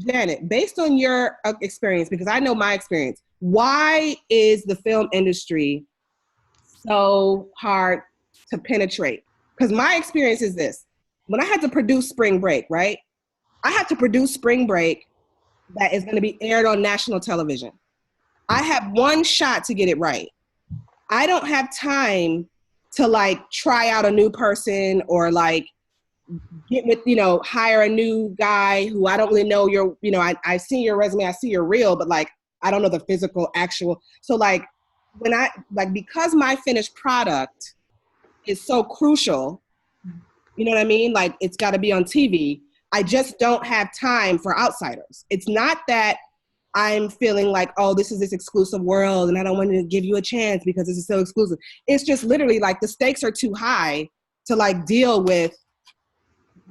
Janet, based on your experience, because I know my experience, why is the film industry so hard to penetrate? Because my experience is this. When I had to produce Spring Break, right? I had to produce Spring Break that is going to be aired on national television. I have one shot to get it right. I don't have time to like try out a new person or like get with, hire a new guy who I don't really know I see your resume, I see your reel, but like, I don't know the physical actual. So like because my finished product is so crucial, you know what I mean? Like it's got to be on TV. I just don't have time for outsiders. It's not that I'm feeling like, oh, this is this exclusive world and I don't want to give you a chance because this is so exclusive. It's just literally like the stakes are too high to like deal with,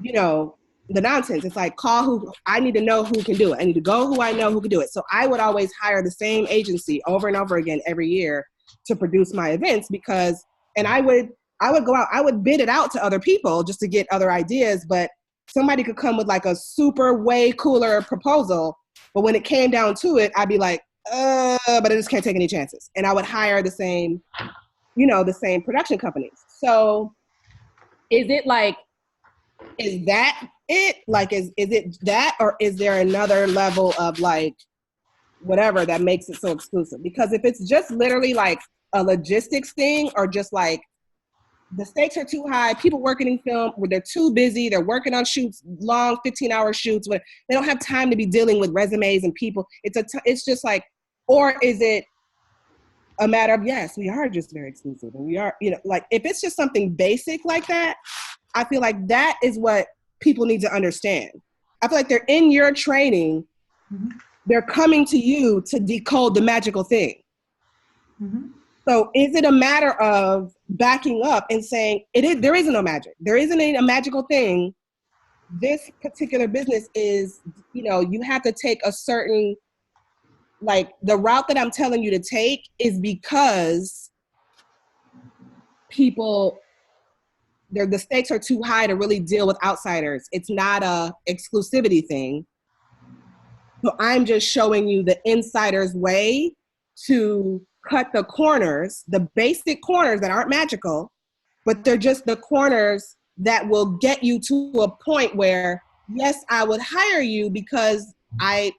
the nonsense. It's like I need to know who can do it. I need to go who I know who can do it. So I would always hire the same agency over and over again every year to produce my events and I would go out, I would bid it out to other people just to get other ideas, but somebody could come with like a super way cooler proposal. But when it came down to it, I'd be like, but I just can't take any chances. And I would hire the same production companies. So is that it? Like, is it that, or is there another level of like, whatever that makes it so exclusive? Because if it's just literally like a logistics thing or just like, the stakes are too high. People working in film, where they're too busy. They're working on shoots, long 15-hour shoots. Where they don't have time to be dealing with resumes and people. It's just like, or is it a matter of, yes, we are just very exclusive, and we are, like if it's just something basic like that, I feel like that is what people need to understand. I feel like they're in your training. Mm-hmm. They're coming to you to decode the magical thing. Mm-hmm. So is it a matter of backing up and saying, there isn't no magic. There isn't a magical thing. This particular business is, you have to take a certain, like the route that I'm telling you to take is because people, the stakes are too high to really deal with outsiders. It's not a exclusivity thing. So I'm just showing you the insider's way to cut the corners, the basic corners that aren't magical, but they're just the corners that will get you to a point where, yes, I would hire you because even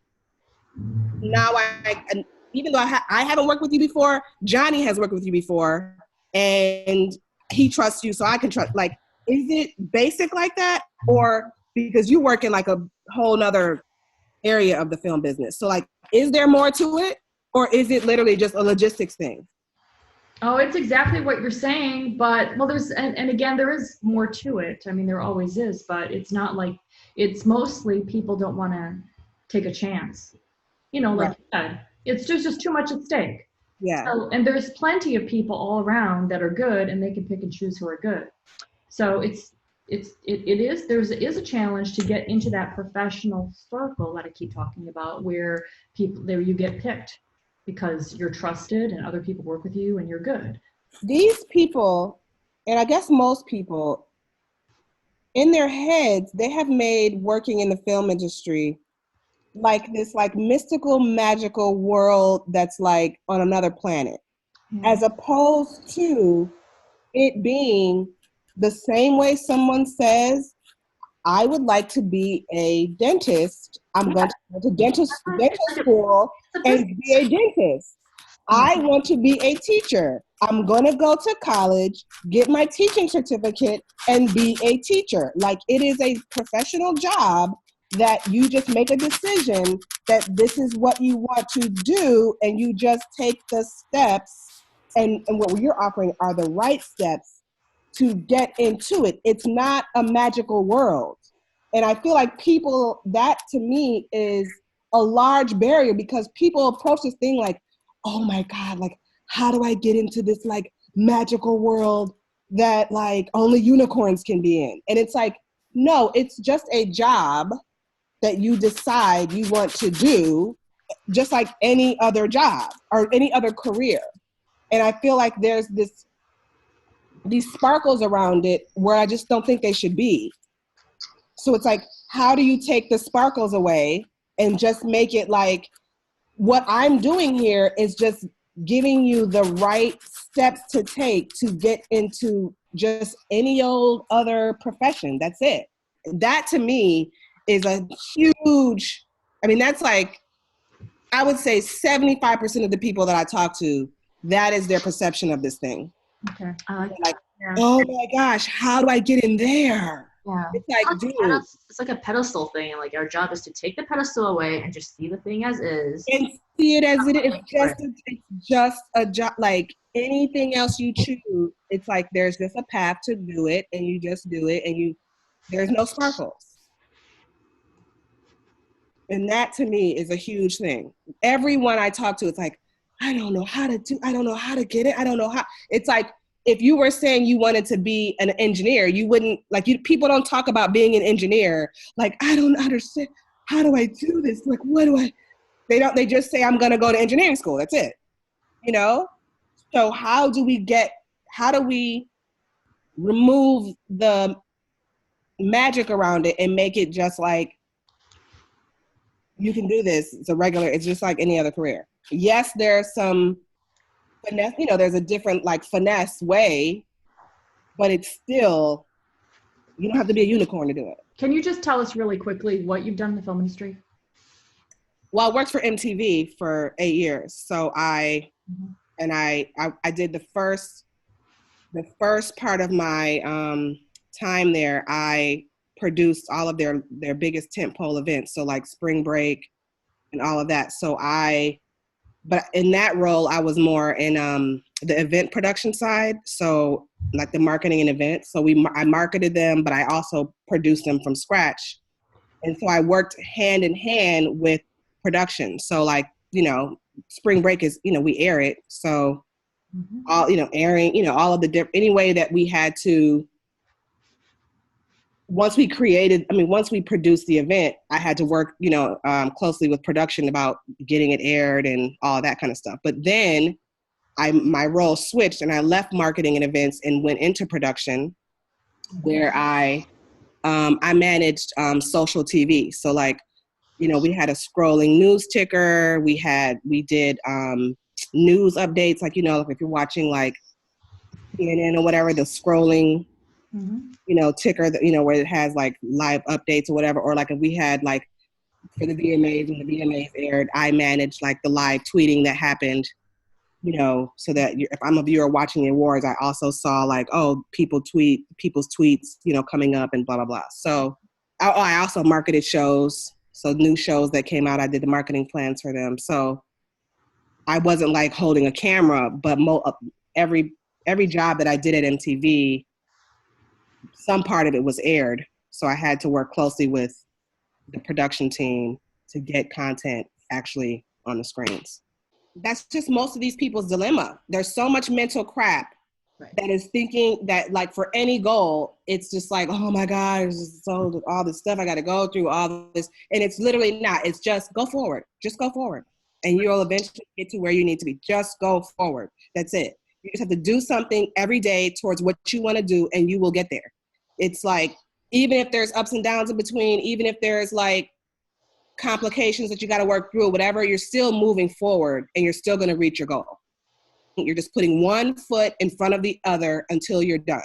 though I haven't worked with you before, Johnny has worked with you before, and he trusts you, so I can trust. Like, is it basic like that, or because you work in like a whole nother area of the film business? So like, is there more to it? Or is it literally just a logistics thing? Oh, it's exactly what you're saying, but there's, and again, there is more to it. I mean, there always is, but it's not like, it's mostly people don't want to take a chance. Like right. You said, it's just too much at stake. Yeah. So, and there's plenty of people all around that are good, and they can pick and choose who are good. So it is a challenge to get into that professional circle that I keep talking about, where you get picked because you're trusted and other people work with you and you're good. These people, and I guess most people, in their heads, they have made working in the film industry like this like mystical, magical world that's like on another planet, as opposed to it being the same way someone says, I would like to be a dentist. I'm going to go to dental school and be a dentist. I want to be a teacher. I'm going to go to college, get my teaching certificate, and be a teacher. Like, it is a professional job that you just make a decision that this is what you want to do, and you just take the steps, and what you're offering are the right steps to get into it. It's not a magical world. And I feel like people, that to me is a large barrier, because people approach this thing like, oh my God, like, how do I get into this like magical world that like only unicorns can be in? And it's like, no, it's just a job that you decide you want to do, just like any other job or any other career. And I feel like there's these sparkles around it where I just don't think they should be. So it's like, how do you take the sparkles away and just make it like, what I'm doing here is just giving you the right steps to take to get into just any old other profession. That's it. That to me is a huge, I mean, that's like, I would say 75% of the people that I talk to, that is their perception of this thing. Okay. Like, oh my gosh, how do I get in there? Yeah. It's like, dude. It's like a pedestal thing. Like our job is to take the pedestal away and just see the thing as is. And see it as it is. It's just a job. Like anything else you choose, it's like there's just a path to do it, and you just do it, and there's no sparkles. And that to me is a huge thing. Everyone I talk to, it's like, I don't know how to get it. I don't know how. It's like, if you were saying you wanted to be an engineer, you wouldn't, like, people don't talk about being an engineer. Like, I don't understand. How do I do this? Like, what do I, they just say, I'm going to go to engineering school. That's it. You know? So how do we remove the magic around it and make it just like, you can do this. It's just like any other career. Yes, there's some finesse, there's a different like finesse way, but it's still, you don't have to be a unicorn to do it. Can you just tell us really quickly what you've done in the film industry? Well, I worked for MTV for 8 years. So I did the first part of my time there. I produced all of their biggest tentpole events. So like Spring Break and all of that. So but in that role, I was more in the event production side. So like the marketing and events. So I marketed them, but I also produced them from scratch. And so I worked hand in hand with production. So like, Spring Break is, we air it. So all, airing, all of the any way that we had to, once we produced the event, I had to work, closely with production about getting it aired and all that kind of stuff. But then my role switched and I left marketing and events and went into production, where I managed social TV. So like, we had a scrolling news ticker. We did news updates, like, like if you're watching like CNN or whatever, the scrolling ticker that, where it has like live updates or whatever, or like if we had like for the VMAs, when the VMAs aired, I managed like the live tweeting that happened, so that if I'm a viewer watching the awards, I also saw like, oh, people's tweets, coming up and blah, blah, blah. So I also marketed shows. So new shows that came out, I did the marketing plans for them. So I wasn't like holding a camera, but every job that I did at MTV, some part of it was aired. So I had to work closely with the production team to get content actually on the screens. That's just most of these people's dilemma. There's so much mental crap that is thinking that like for any goal, it's just like, oh my God, there's just all this stuff I got to go through, all this. And it's literally not. It's just go forward. Just go forward. And you'll eventually get to where you need to be. Just go forward. That's it. You just have to do something every day towards what you want to do, and you will get there. It's like, even if there's ups and downs in between, even if there's like complications that you got to work through or whatever, you're still moving forward and you're still going to reach your goal. You're just putting one foot in front of the other until you're done.